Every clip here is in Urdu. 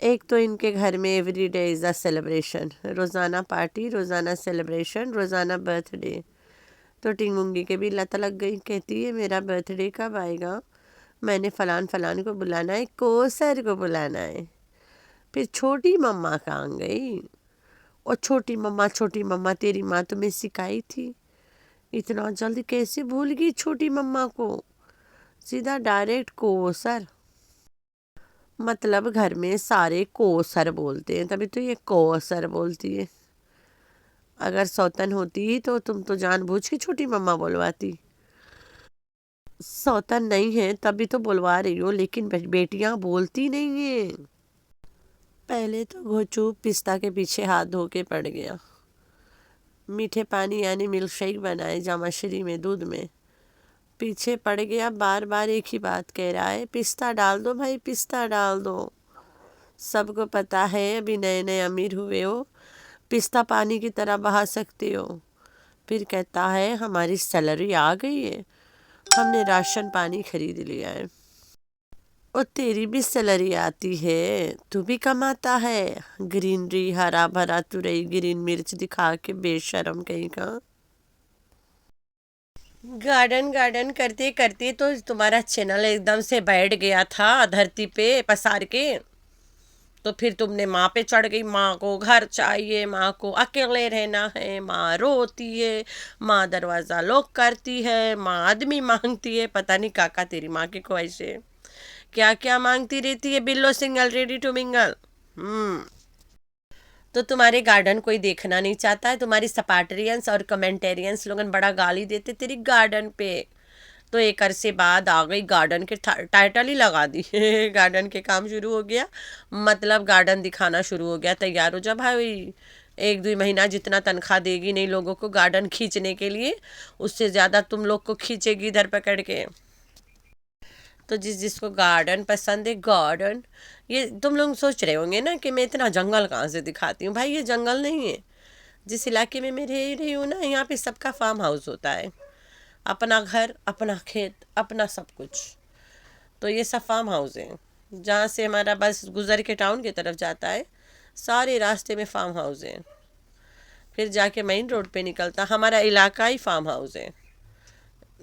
ایک تو ان کے گھر میں every day is a celebration, روزانہ پارٹی، روزانہ سیلیبریشن، روزانہ برتھ ڈے۔ تو ٹنگونگی کے بھی لت لگ گئی، کہتی ہے میرا برتھ ڈے کب آئے گا، میں نے فلان فلان کو بلانا ہے، کوثر کو بلانا ہے۔ پھر چھوٹی مما کہاں گئی؟ اور چھوٹی مما تیری ماں تمہیں سکھائی تھی، اتنا جلد کیسے بھول گئی چھوٹی مما کو؟ سیدھا ڈائریکٹ کوثر۔ مطلب گھر میں سارے کوثر بولتے ہیں، تبھی تو یہ کوثر بولتی ہے۔ اگر سوتن ہوتی تو تم تو جان بوجھ کے چھوٹی مما بلواتی۔ سوتن نہیں ہے تبھی تو بلوا رہی ہو، لیکن بیٹیاں بولتی نہیں ہیں۔ پہلے تو گھوچو پستہ کے پیچھے ہاتھ دھو کے پڑ گیا، میٹھے پانی یعنی ملک شیک بنائے جامشری میں، دودھ میں، پیچھے پڑ گیا، بار بار ایک ہی بات کہہ رہا ہے، پستہ ڈال دو بھائی، پستہ ڈال دو۔ سب کو پتا ہے ابھی نئے نئے امیر ہوئے ہو، پستہ پانی کی طرح بہا سکتے ہو۔ پھر کہتا ہے ہماری سیلری آ گئی ہے، ہم نے راشن پانی خرید لیا ہے۔ اور تیری بھی سیلری آتی ہے، تو بھی کماتا ہے، گرینری ہرا بھرا ترئی گرین مرچ دکھا کے بے شرم کہیں کا۔ گارڈن کرتے کرتے تو تمہارا چینل ایک دم سے بیٹھ گیا تھا دھرتی پہ پسار کے، تو پھر تم نے ماں پہ چڑھ گئی، ماں کو گھر چاہیے، ماں کو اکیلے رہنا ہے، ماں روتی ہے، ماں دروازہ لوک کرتی ہے، ماں آدمی مانگتی ہے، پتہ نہیں کاکا تیری ماں کی خواہش ہے، کیا کیا مانگتی رہتی ہے، بلو سنگل ریڈی ٹو منگل۔ تو تمہارے گارڈن کوئی دیکھنا نہیں چاہتا ہے، تمہاری سپاٹرینس اور کمنٹیرینس لوگن بڑا گالی دیتے تیری گارڈن پہ، تو ایک عرصے بعد آ گئی گارڈن کے ٹائٹل ہی لگا دی گارڈن کے کام شروع ہو گیا، مطلب گارڈن دکھانا شروع ہو گیا، تیار ہو جا بھائی، ایک دو مہینہ جتنا تنخواہ دے گی نہیں لوگوں کو گارڈن کھینچنے کے لیے، اس سے زیادہ تم لوگ کو کھینچے گی ادھر پکڑ کے۔ تو جس کو گارڈن پسند ہے، گارڈن، یہ تم لوگ سوچ رہے ہوں گے نا کہ میں اتنا جنگل کہاں سے دکھاتی ہوں، بھائی یہ جنگل نہیں ہے، جس علاقے میں رہ رہی ہوں نا، یہاں پہ سب کا فارم ہاؤس ہوتا ہے، اپنا گھر، اپنا کھیت، اپنا سب کچھ، تو یہ سب فارم ہاؤس ہیں، جہاں سے ہمارا بس گزر کے ٹاؤن کی طرف جاتا ہے، سارے راستے میں فارم ہاؤس ہیں، پھر جا کے مین روڈ پہ نکلتا ہمارا علاقائی فارم ہاؤس ہے،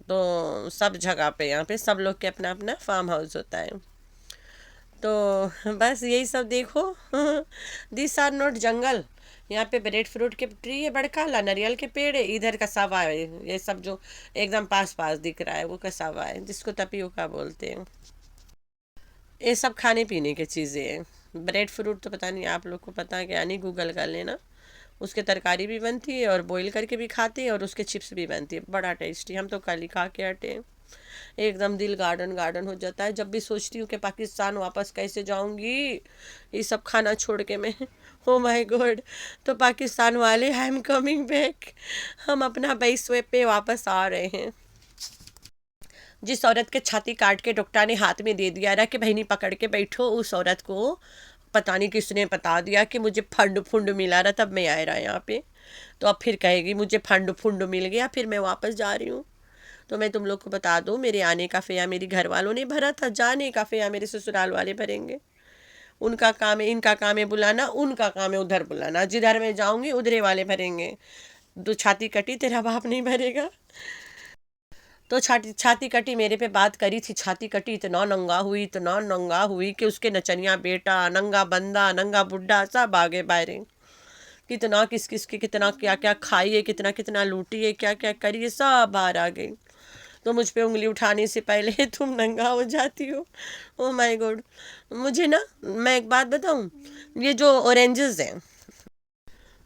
تو سب جگہ پہ یہاں پہ سب لوگ کے اپنا اپنا فارم ہاؤس ہوتا ہے، تو بس یہی سب دیکھو دیس آر نوٹ جنگل، یہاں پہ بریڈ فروٹ کے ٹری ہے بڑکا لا، ناریل کے پیڑ ہے، ادھر کساوا ہے، یہ سب جو ایک دم پاس پاس دکھ رہا ہے وہ کساوا ہے، جس کو تپیوکا بولتے ہیں۔ یہ سب کھانے پینے کی چیزیں ہیں، بریڈ فروٹ تو پتہ نہیں آپ لوگ کو پتہ ہے کیا نہیں، گوگل کر لینا، اس کے ترکاری بھی بنتی ہے اور بوائل کر کے بھی کھاتے ہیں، اور اس کے چپس بھی بنتی ہے، بڑا ٹیسٹی، ہم تو کل ہی کھا کے ہٹے ہیں۔ ایک دم دل گارڈن ہو جاتا ہے جب بھی سوچتی ہوں کہ پاکستان واپس کیسے جاؤں گی یہ سب کھانا چھوڑ کے میں، او مائی گوڈ، تو پاکستان والے آئی ایم کمنگ بیک، ہم اپنا بیس وے پہ واپس آ رہے ہیں۔ جس عورت کے چھاتی کاٹ کے ڈاکٹر نے ہاتھ میں دے دیا رہا کہ بہنی پکڑ کے بیٹھو، اس عورت کو پتہ نہیں کس نے بتا دیا کہ مجھے پھنڈ ملا رہا، تب میں آئے رہا یہاں پہ، تو اب پھر کہے گی مجھے پھنڈ مل گیا، پھر میں واپس جا رہی ہوں۔ تو میں تم لوگ کو بتا دوں، میرے آنے کا فیا میری گھر والوں نے بھرا تھا، جانے کا فیا میرے سسرال والے بھریں گے، ان کا کام ہے، ان کا کام ہے بلانا، ان کا کام ہے ادھر بلانا، جدھر میں جاؤں گی ادھرے والے بھریں گے، تو چھاتی کٹی تیرا باپ نہیں بھرے گا، تو چھاتی کٹی میرے پہ بات کری تھی، چھاتی کٹی، اتنا ننگا ہوئی کہ اس کے نچنیا بیٹا، ننگا بندہ، ننگا بڈھا، سب آگے باہریں، کتنا کس کی کتنا کیا کیا کھائی ہے، کتنا کتنا لوٹی ہے، کیا کیا کری ہے، سب باہر آ گئی، تو مجھ پہ انگلی اٹھانے سے پہلے تم ننگا ہو جاتی ہو، او مائی گوڈ۔ مجھے نا، میں ایک بات بتاؤں، یہ جو اورنجز ہیں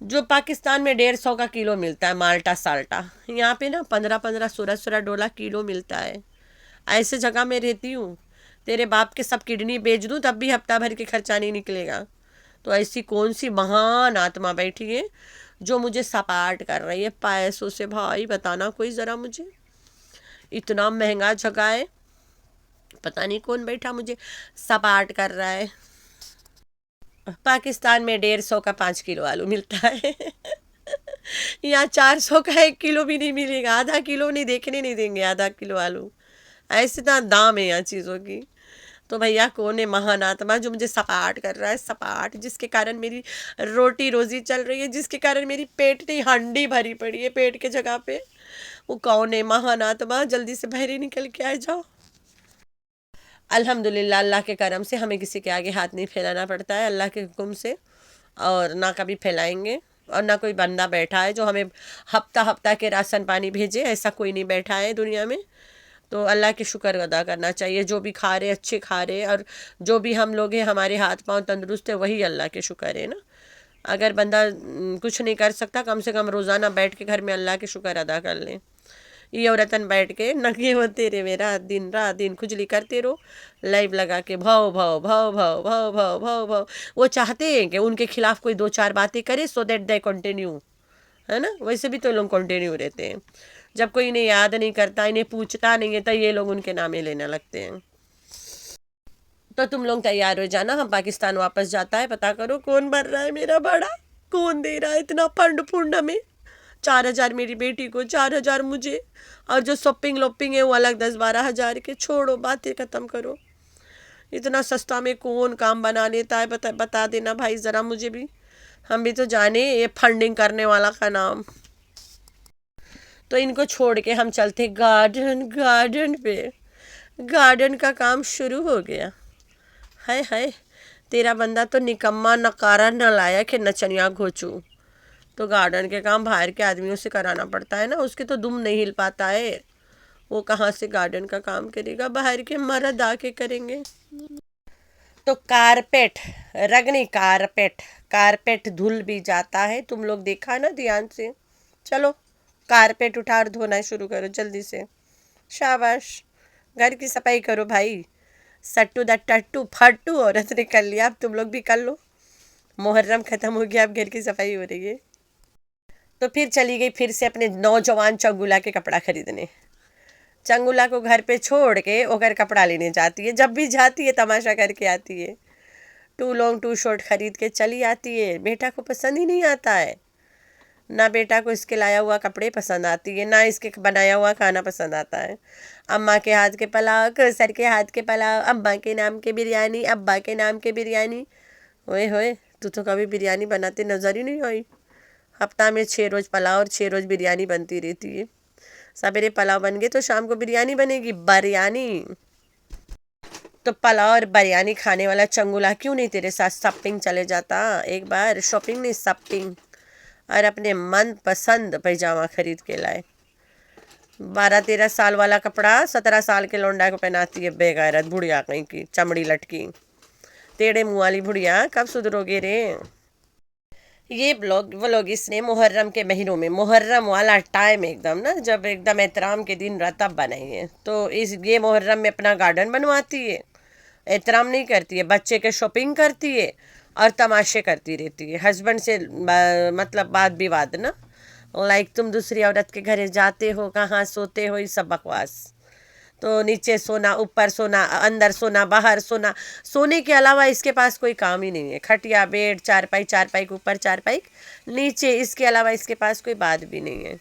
جو پاکستان میں 150 کا کلو ملتا ہے، مالٹا سالٹا، یہاں پہ نا 15 16 ڈالر کلو ملتا ہے، ایسے جگہ میں رہتی ہوں، تیرے باپ کے سب کڈنی بیچ دوں تب بھی ہفتہ بھر کے خرچہ نہیں نکلے گا، تو ایسی کون سی مہان آتما بیٹھی ہے جو مجھے سپاٹ کر رہی ہے پیسوں سے، بھائی بتانا کوئی ذرا مجھے، اتنا مہنگا جگہ ہے، پتہ نہیں کون بیٹھا مجھے سپاٹ کر رہا ہے۔ پاکستان میں 150 کا 5 کلو آلو ملتا ہے یہاں 400 کا 1 کلو بھی نہیں ملے گا، آدھا کلو نہیں دیکھنے نہیں دیں گے، آدھا کلو آلو، ایسے تو دام ہے یہاں چیزوں کی، تو بھیا کون ہے مہان آتما جو مجھے سپاٹ کر رہا ہے، سپاٹ، جس کے کارن میری روٹی روزی چل رہی ہے، جس کے کارن میری پیٹ نہیں ہنڈی بھری پڑی ہے پیٹ کے جگہ پہ، وہ کون ہے مہان آتما؟ جلدی سے باہر ہی نکل کے آ جاؤ۔ الحمدللہ اللہ کے کرم سے ہمیں کسی کے آگے ہاتھ نہیں پھیلانا پڑتا ہے اللہ کے حکم سے، اور نہ کبھی پھیلائیں گے، اور نہ کوئی بندہ بیٹھا ہے جو ہمیں ہفتہ ہفتہ کے راشن پانی بھیجے، ایسا کوئی نہیں بیٹھا ہے دنیا میں۔ تو اللہ کے شکر ادا کرنا چاہیے، جو بھی کھا رہے اچھے کھا رہے، اور جو بھی ہم لوگ ہیں ہمارے ہاتھ پاؤں تندرست ہے، وہی اللہ کے شکر ہے نا۔ اگر بندہ کچھ نہیں کر سکتا، کم سے کم روزانہ بیٹھ کے گھر میں اللہ کے شکر ادا کر لیں۔ یہ عورتن بیٹھ کے ننگے ہوتے رہے رات دن کھجلی کرتے رہو، لائیو لگا کے بھاؤ بھاؤ بھاؤ بھاؤ بھاؤ بھاؤ بھاؤ بھاؤ۔ وہ چاہتے ہیں کہ ان کے خلاف کوئی دو چار باتیں کرے سو دیٹ دے کنٹینیو، ہے نا؟ ویسے بھی تو لوگ کنٹینیو رہتے ہیں، جب کوئی انہیں یاد نہیں کرتا، انہیں پوچھتا نہیں ہے، تو یہ لوگ ان کے نامے لینے لگتے ہیں۔ تو تم لوگ تیار ہو جانا، ہم پاکستان واپس جاتا ہے، پتا کرو کون بن رہا ہے میرا بڑا، کون دے رہا ہے اتنا فنڈ ہمیں، 4,000 میری بیٹی کو، 4,000 مجھے، اور جو شاپنگ لوپنگ ہے وہ الگ 10-12 ہزار کے، چھوڑو باتیں ختم کرو۔ اتنا سستا میں کون کام بنا لیتا ہے؟ بتا دینا بھائی ذرا مجھے بھی، ہم بھی تو جانے یہ فنڈنگ کرنے والا کا نام۔ تو ان کو چھوڑ کے ہم چلتے گارڈن پہ، گارڈن کا کام شروع ہو گیا۔ ہائے ہائے، تیرا بندہ تو نکما نکارا نہ لایا کہ نچنیا گھوچو، تو گارڈن کے کام باہر کے آدمیوں سے کرانا پڑتا ہے نا، اس کے تو دم نہیں ہل پاتا ہے، وہ کہاں سے گارڈن کا کام کرے گا، باہر کے مرد آ کے کریں گے۔ تو کارپیٹ، رگنی کارپیٹ دھل بھی جاتا ہے، تم لوگ دیکھا نا دھیان سے، چلو کارپیٹ اٹھا اور دھونا شروع کرو جلدی سے، شاباش، گھر کی صفائی کرو بھائی، سٹو دا ٹٹو پھٹو عورت نے کر لیا، اب تم لوگ بھی کر لو، محرم ختم ہو گیا، اب گھر کی صفائی ہو رہی ہے۔ تو پھر چلی گئی پھر سے اپنے نوجوان چنگولا کے کپڑا خریدنے، چنگولا کو گھر پہ چھوڑ کے وہ گھر کپڑا لینے جاتی ہے، جب بھی جاتی ہے تماشا کر کے آتی ہے، 2 لانگ 2 شارٹ خرید کے چلی آتی ہے، بیٹا کو پسند ہی نہیں آتا ہے، نہ بیٹا کو اس کے لایا ہوا کپڑے پسند آتی ہے، نہ اس کے بنایا ہوا کھانا پسند آتا ہے، اماں کے ہاتھ کے پلاؤ، کوثر کے ہاتھ کے پلاؤ، اماں کے نام کے بریانی، ابا کے نام کے بریانی، ہوئے ہوئے تو کبھی بریانی بناتے نظر ہی نہیں آئی، ہفتہ میں 6 روز پلاؤ اور 6 روز بریانی بنتی رہتی ہے، سویرے پلاؤ بن گئے تو شام کو بریانی بنے گی، بریانی۔ تو پلاؤ اور بریانی کھانے والا چنگولا کیوں نہیں تیرے ساتھ شاپنگ چلے جاتا، ایک بار شاپنگ نہیں شاپنگ، اور اپنے من پسند پیجامہ خرید کے لائے، 12-13 سال والا کپڑا 17 سال کے لونڈا کو پہناتی ہے، بے غیرت بڑھیا کہیں کی چمڑی لٹکی، ٹیڑے منہ والی بڑھیا، کب سدھرو گے رے؟ یہ وہ لوگ اس نے محرم کے مہینوں میں، محرم والا ٹائم ایک دم نا، جب ایک دم احترام کے دن رہا تب بنائی ہے، تو یہ محرم میں اپنا گارڈن بنواتی ہے، احترام نہیں کرتی ہے، بچے کے شاپنگ کرتی ہے اور تماشے کرتی رہتی ہے، ہسبینڈ سے مطلب بات وواد نا، لائک تم دوسری عورت کے گھر جاتے ہو، کہاں سوتے ہو، یہ سب بکواس، تو نیچے سونا، اوپر سونا، اندر سونا، باہر سونا، سونے کے علاوہ اس کے پاس کوئی کام ہی نہیں ہے، کھٹیا بیڈ، چارپائی کے اوپر چارپائی نیچے، اس کے علاوہ اس کے پاس کوئی بات بھی نہیں ہے۔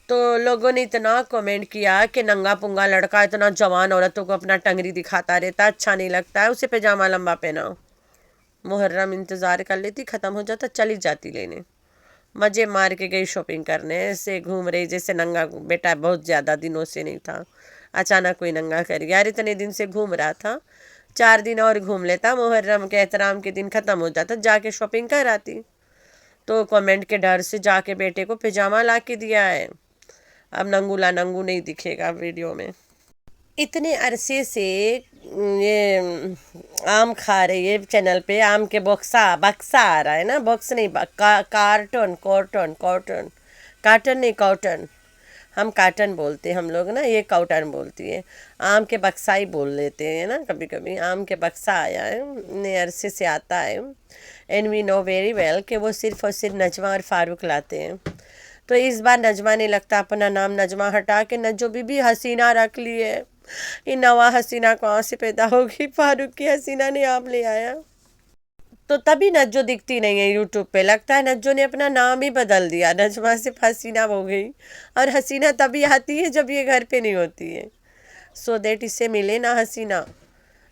تو لوگوں نے اتنا کمنٹ کیا کہ ننگا پنگا لڑکا اتنا جوان عورتوں کو اپنا ٹنگری دکھاتا رہتا، اچھا نہیں لگتا ہے، اسے پجامہ لمبا پہناؤ۔ محرم انتظار کر لیتی، ختم ہو جاتا چلی جاتی لینے، مزے مار کے گئی شاپنگ کرنے، ایسے گھوم رہی جیسے ننگا بیٹا بہت زیادہ دنوں سے نہیں تھا، اچانک کوئی ننگا کر گیا، یار اتنے دن سے گھوم رہا تھا، 4 دن اور گھوم لیتا، محرم کے احترام کے دن ختم ہو جاتا، جا کے شاپنگ کر آتی، تو کمنٹ کے ڈر سے جا کے بیٹے کو پجامہ لا کے دیا ہے، اب ننگولا ننگو نہیں دکھے گا ویڈیو میں۔ اتنے عرصے سے یہ آم کھا رہی ہے چینل پہ، آم کے بکسا آ رہا ہے نا، باکس نہیں، کارٹن نہیں، کاٹن، ہم کاٹن بولتے ہیں ہم لوگ نا، یہ کاٹن بولتی ہے، آم کے بکسا ہی بول لیتے ہیں نا کبھی کبھی، آم کے بکسا آیا ہے، اتنے عرصے سے آتا ہے، and we know very well کہ وہ صرف اور صرف نجمہ اور فاروق لاتے ہیں، تو اس بار نجمہ نے لگتا اپنا نام نجمہ ہٹا کے نجو بی بی حسینہ رکھ لی ہے، یہ نوا حسینہ کہاں سے پیدا ہوگی، فاروق کی حسینہ نے آپ لے آیا، تو تبھی نجو دکھتی نہیں ہے یوٹیوب پہ، لگتا ہے نجو نے اپنا نام ہی بدل دیا، نجمہ صرف حسینہ ہو گئی، اور حسینہ تبھی آتی ہے جب یہ گھر پہ نہیں ہوتی ہے، سو دیٹ اس سے ملے نا حسینہ،